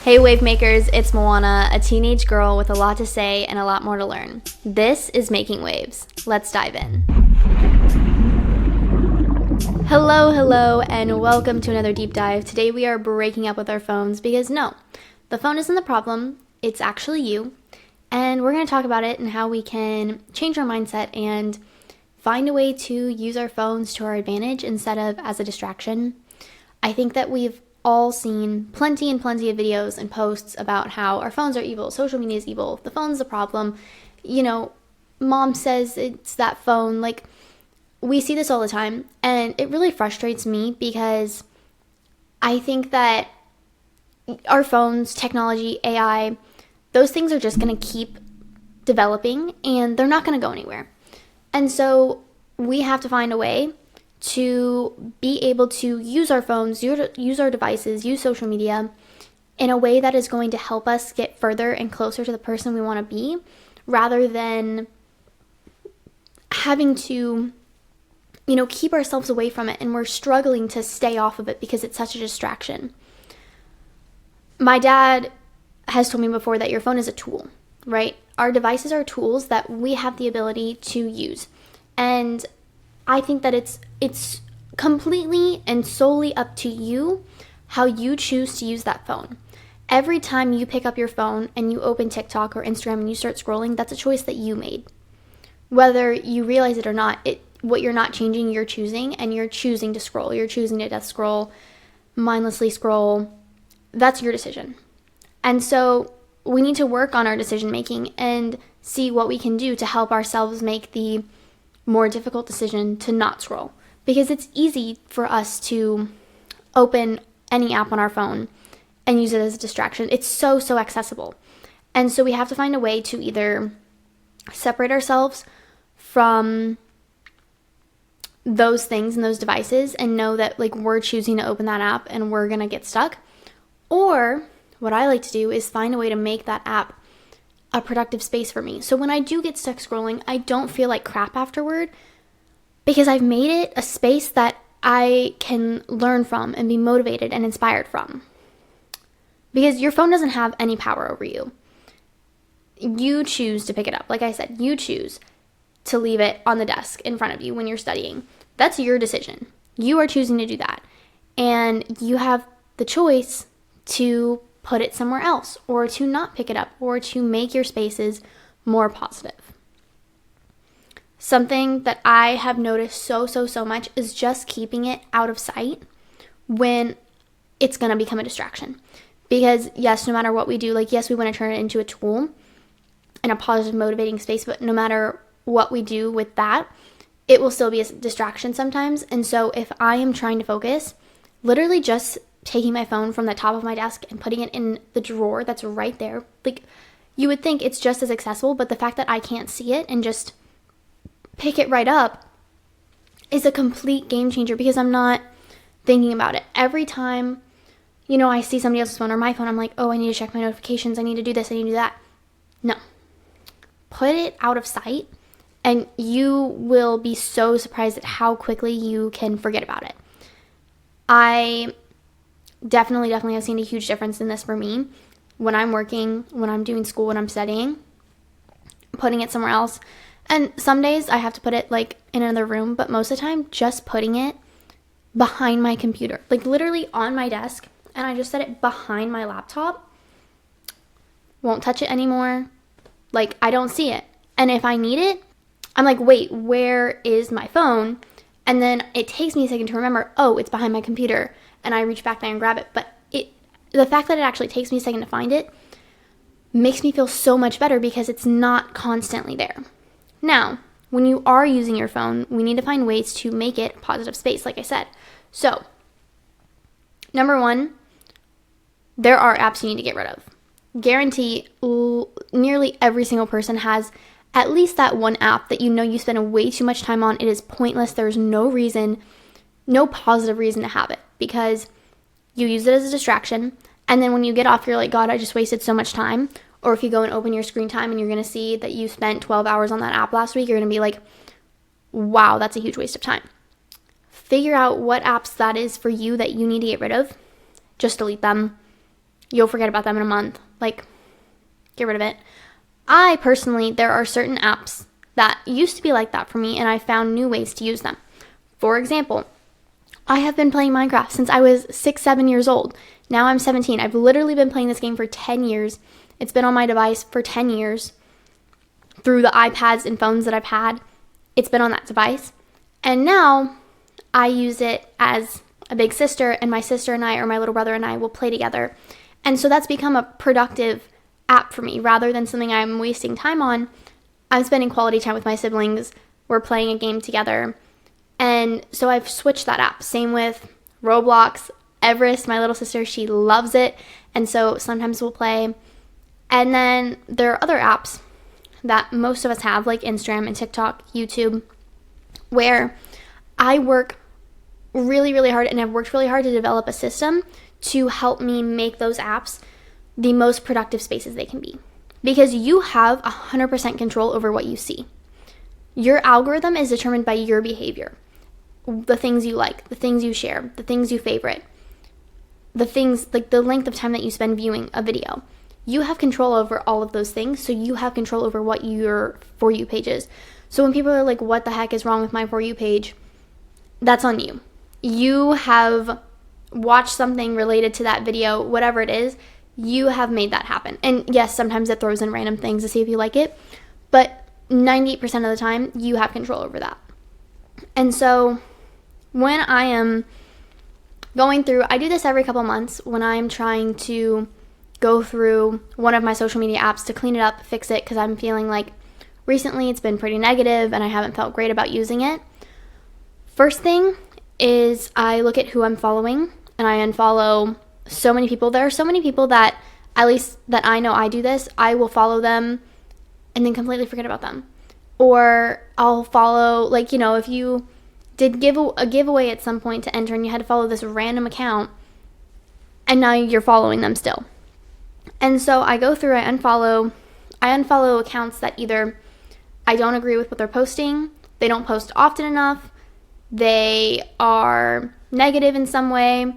Hey wave makers, it's Moana, a teenage girl with a lot to say and a lot more to learn. This is Making Waves. Let's dive in. Hello, and welcome to another deep dive. Today we are breaking up with our phones because no, the phone isn't the problem, it's actually you. And we're going to talk about it and how we can change our mindset and find a way to use our phones to our advantage instead of as a distraction. I think that we've all seen plenty of videos and posts about how our phones are evil, social media is evil, the phone's the problem, mom says it's that phone. Like, we see this all the time, and it really frustrates me because I think that our phones, technology, AI, those things are just going to keep developing and they're not going to go anywhere. And so we have to find a way to be able to use our phones, use our devices, use social media in a way that is going to help us get further and closer to the person we want to be, rather than having to, keep ourselves away from it and we're struggling to stay off of it because it's such a distraction. My dad has told me before that your phone is a tool, right? Our devices are tools that we have the ability to use. And I think that it's completely and solely up to you how you choose to use that phone. Every time you pick up your phone and you open TikTok or Instagram and you start scrolling, that's a choice that you made. Whether you realize it or not, what you're not changing, you're choosing, and you're choosing to scroll. You're choosing to death scroll, mindlessly scroll. That's your decision. And so we need to work on our decision making and see what we can do to help ourselves make the more difficult decision to not scroll, because it's easy for us to open any app on our phone and use it as a distraction. It's so accessible. And so we have to find a way to either separate ourselves from those things and those devices and know that we're choosing to open that app and we're going to get stuck. Or what I like to do is find a way to make that app a productive space for me. So when I do get stuck scrolling, I don't feel like crap afterward because I've made it a space that I can learn from and be motivated and inspired from. Because your phone doesn't have any power over you. You choose to pick it up. Like I said, you choose to leave it on the desk in front of you when you're studying. That's your decision. You are choosing to do that. And you have the choice to put it somewhere else, or to not pick it up, or to make your spaces more positive. Something that I have noticed so much is just keeping it out of sight when it's going to become a distraction. Because yes, no matter what we do, yes, we want to turn it into a tool and a positive, motivating space, but no matter what we do with that, it will still be a distraction sometimes. And so if I am trying to focus, literally just taking my phone from the top of my desk and putting it in the drawer that's right there. You would think it's just as accessible, but the fact that I can't see it and just pick it right up is a complete game changer because I'm not thinking about it. Every time, I see somebody else's phone or my phone, I'm like, oh, I need to check my notifications. I need to do this. I need to do that. No. Put it out of sight and you will be so surprised at how quickly you can forget about it. I definitely have seen a huge difference in this for me when I'm working, when I'm doing school, when I'm studying, putting it somewhere else. And some days I have to put it in another room, but most of the time just putting it behind my computer, literally on my desk, and I just set it behind my laptop. Won't touch it anymore. I don't see it. And if I need it, I'm like, wait, where is my phone? And then it takes me a second to remember, oh, it's behind my computer. And I reach back there and grab it. But the fact that it actually takes me a second to find it makes me feel so much better because it's not constantly there. Now, when you are using your phone, we need to find ways to make it a positive space, like I said. So, number one, there are apps you need to get rid of. Guarantee nearly every single person has at least that one app that you spend way too much time on. It is pointless. There's no positive reason to have it because you use it as a distraction. And then when you get off, you're like, God, I just wasted so much time. Or if you go and open your screen time and you're going to see that you spent 12 hours on that app last week, you're going to be like, wow, that's a huge waste of time. Figure out what apps that is for you that you need to get rid of. Just delete them. you'll forget about them in a month. Like, get rid of it. I personally, there are certain apps that used to be like that for me, and I found new ways to use them. For example, I have been playing Minecraft since I was 6-7 years old. Now I'm 17. I've literally been playing this game for 10 years. It's been on my device for 10 years. Through the iPads and phones that I've had, it's been on that device. And now I use it as a big sister, and my sister and I, or my little brother and I, will play together. And so that's become a productive app for me. Rather than something I'm wasting time on, I'm spending quality time with my siblings. We're playing a game together. And so I've switched that app. Same with Roblox. Everest, my little sister, she loves it. And so sometimes we'll play. And then there are other apps that most of us have, like Instagram and TikTok, YouTube, where I work really, really hard, and I've worked really hard to develop a system to help me make those apps the most productive spaces they can be. Because you have 100% control over what you see. Your algorithm is determined by your behavior. The things you like, the things you share, the things you favorite, the things, like the length of time that you spend viewing a video. You have control over all of those things, so you have control over what your For You page is. So when people are like, what the heck is wrong with my For You page? That's on you. You have watched something related to that video, whatever it is, you have made that happen. And yes, sometimes it throws in random things to see if you like it, but 98% of the time, you have control over that. And so when I am going through, I do this every couple months when I'm trying to go through one of my social media apps to clean it up, fix it, because I'm feeling like recently it's been pretty negative and I haven't felt great about using it. First thing is I look at who I'm following, and I unfollow so many people. There are so many people that, at least that I know I do this, I will follow them and then completely forget about them. Or I'll follow, like, you know, if you did give a giveaway at some point to enter and you had to follow this random account, and now you're following them still. And so I go through, I unfollow accounts that either I don't agree with what they're posting, they don't post often enough, they are negative in some way.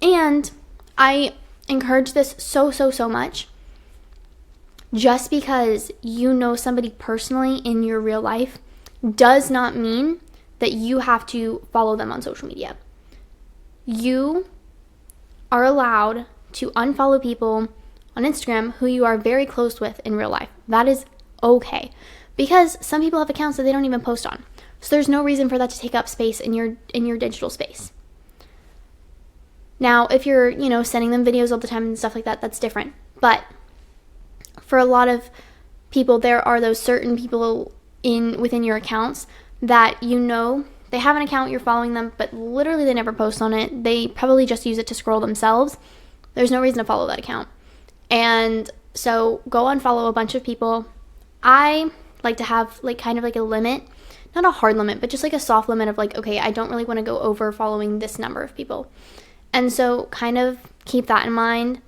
And I encourage this so much. Just because you know somebody personally in your real life does not mean that you have to follow them on social media. You are allowed to unfollow people on Instagram who you are very close with in real life. That is okay. Because some people have accounts that they don't even post on. So there's no reason for that to take up space in your digital space. Now, if you're, sending them videos all the time and stuff like that, that's different. But for a lot of people, there are those certain people within your accounts that they have an account, you're following them, but literally they never post on it. They probably just use it to scroll themselves. There's no reason to follow that account. And so go unfollow a bunch of people. I like to have kind of a limit, not a hard limit, but just a soft limit of okay, I don't really want to go over following this number of people. And so kind of keep that in mind.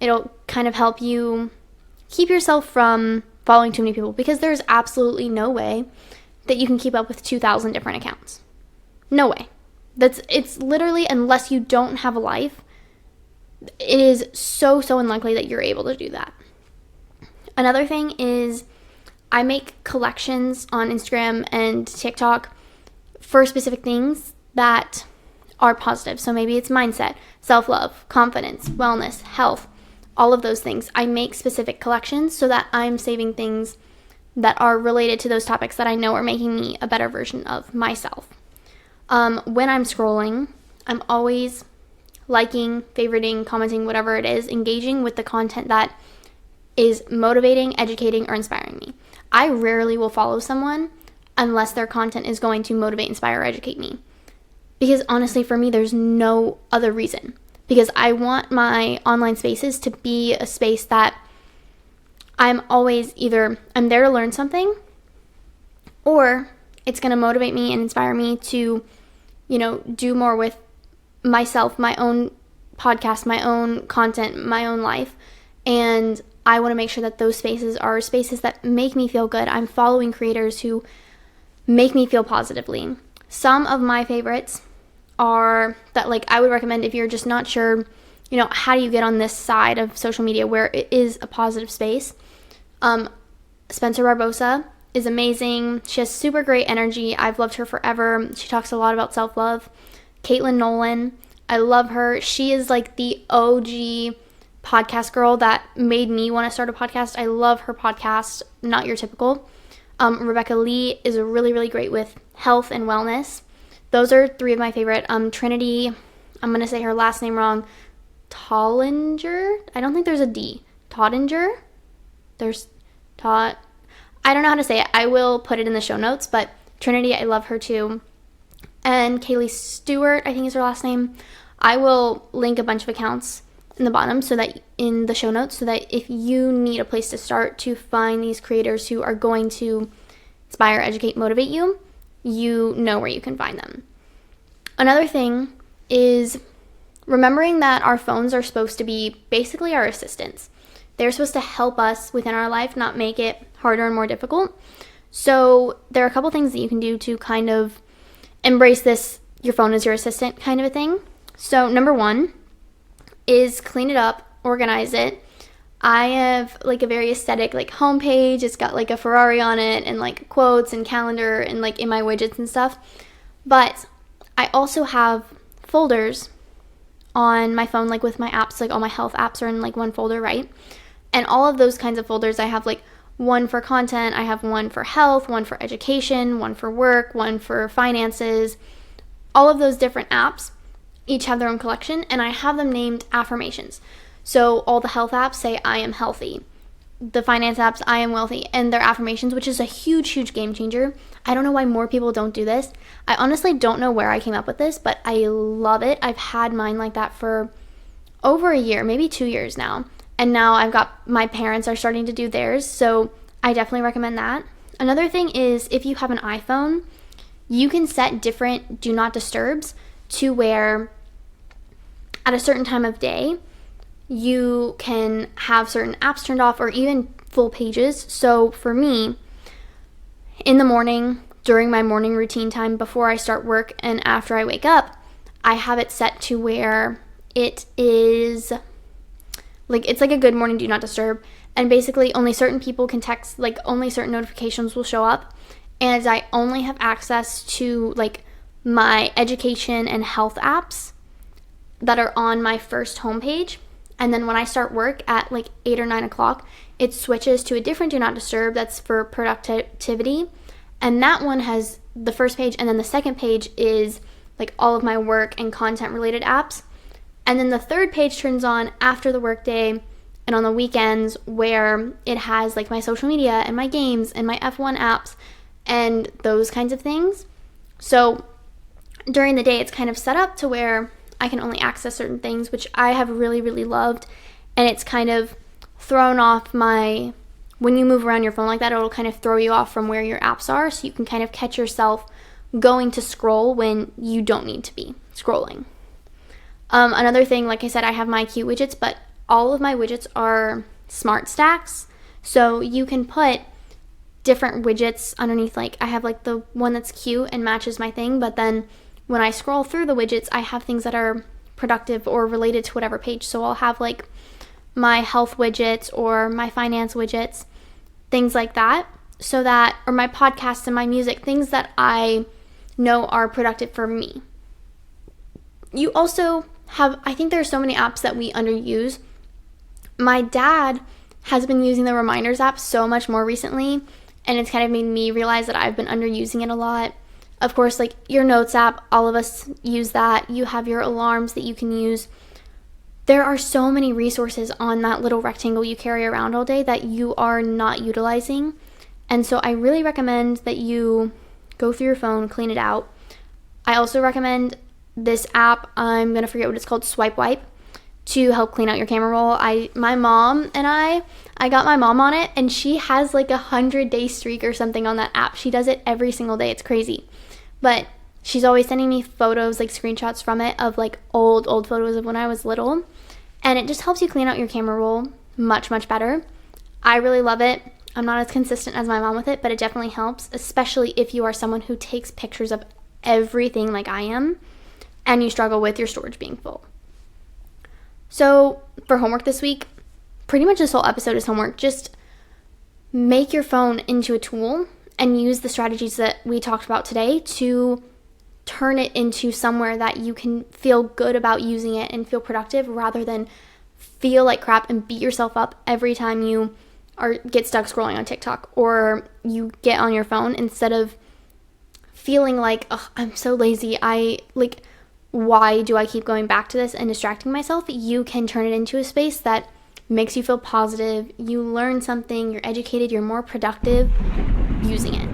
It'll kind of help you keep yourself from following too many people, because there's absolutely no way that you can keep up with 2,000 different accounts. No way. It's literally, unless you don't have a life, it is so unlikely that you're able to do that. Another thing is I make collections on Instagram and TikTok for specific things that are positive. So maybe it's mindset, self-love, confidence, wellness, health, all of those things. I make specific collections so that I'm saving things that are related to those topics that I know are making me a better version of myself. When I'm scrolling, I'm always liking, favoriting, commenting, whatever it is, engaging with the content that is motivating, educating, or inspiring me. I rarely will follow someone unless their content is going to motivate, inspire, or educate me. Because honestly, for me, there's no other reason. Because I want my online spaces to be a space that I'm always I'm there to learn something, or it's going to motivate me and inspire me to, do more with myself, my own podcast, my own content, my own life. And I want to make sure that those spaces are spaces that make me feel good. I'm following creators who make me feel positively. Some of my favorites are that I would recommend if you're just not sure, how do you get on this side of social media where it is a positive space? Spencer Barbosa is amazing. She has super great energy. I've loved her forever. She talks a lot about self-love. Katelynnnolann, I love her. She is like the OG podcast girl that made me want to start a podcast. I love her podcast, Not Your Typical. Rebecca Lee is really, really great with health and wellness. Those are 3 of my favorite. Trinity, I'm going to say her last name wrong, Tollinger? I don't think there's a D. Tottinger? There's Tot. I don't know how to say it. I will put it in the show notes, but Trinity, I love her too. And Kaylee Stewart, I think is her last name. I will link a bunch of accounts in the bottom in the show notes so that if you need a place to start to find these creators who are going to inspire, educate, motivate you, you know where you can find them. Another thing is remembering that our phones are supposed to be basically our assistants. They're supposed to help us within our life, not make it harder and more difficult. So there are a couple things that you can do to kind of embrace this, your phone is your assistant kind of a thing. So number 1 is clean it up, organize it. I have like a very aesthetic like homepage. It's got like a Ferrari on it and like quotes and calendar and like in my widgets and stuff. But I also have folders on my phone, like with my apps, like all my health apps are in like one folder, right? And all of those kinds of folders, I have like one for content, I have one for health, one for education, one for work, one for finances. All of those different apps each have their own collection, and I have them named affirmations. So all the health apps say I am healthy. The finance apps, I am wealthy, and their affirmations, which is a huge, huge game changer. I don't know why more people don't do this. I honestly don't know where I came up with this, but I love it. I've had mine like that for over a year, maybe 2 years now. And now my parents are starting to do theirs, so I definitely recommend that. Another thing is if you have an iPhone, you can set different do not disturbs to where at a certain time of day, you can have certain apps turned off or even full pages. So for me, in the morning, during my morning routine time, before I start work and after I wake up, I have it set to where it is like, it's like a good morning do not disturb. And basically only certain people can text, like only certain notifications will show up. And I only have access to like my education and health apps that are on my first homepage. And then when I start work at like 8 or 9 o'clock, it switches to a different do not disturb that's for productivity. And that one has the first page, and then the second page is like all of my work and content related apps. And then the third page turns on after the workday and on the weekends, where it has like my social media and my games and my F1 apps and those kinds of things. So during the day, it's kind of set up to where I can only access certain things, which I have really, really loved. And it's kind of thrown off when you move around your phone like that, it'll kind of throw you off from where your apps are. So you can kind of catch yourself going to scroll when you don't need to be scrolling. Another thing, like I said, I have my cute widgets, but all of my widgets are smart stacks. So you can put different widgets underneath. Like I have like the one that's cute and matches my thing, but then when I scroll through the widgets, I have things that are productive or related to whatever page. So I'll have like my health widgets or my finance widgets, things like that, so that, or my podcasts and my music, things that I know are productive for me. You also have, I think there are so many apps that we underuse. My dad has been using the reminders app so much more recently, and it's kind of made me realize that I've been underusing it a lot. Of course, like your notes app, all of us use that. You have your alarms that you can use. There are so many resources on that little rectangle you carry around all day that you are not utilizing. And so I really recommend that you go through your phone, clean it out. I also recommend this app, I'm going to forget what it's called, Swipe Wipe, to help clean out your camera roll. My mom and I got my mom on it, and she has like 100-day streak or something on that app. She does it every single day. It's crazy. But she's always sending me photos, like screenshots from it of like old photos of when I was little. And it just helps you clean out your camera roll much, much better. I really love it. I'm not as consistent as my mom with it, but it definitely helps, especially if you are someone who takes pictures of everything like I am and you struggle with your storage being full. So for homework this week, pretty much this whole episode is homework. Just make your phone into a tool and use the strategies that we talked about today to turn it into somewhere that you can feel good about using it and feel productive, rather than feel like crap and beat yourself up every time you get stuck scrolling on TikTok or you get on your phone, instead of feeling like, oh, I'm so lazy. Why do I keep going back to this and distracting myself? You can turn it into a space that makes you feel positive. You learn something, you're educated, you're more productive using it.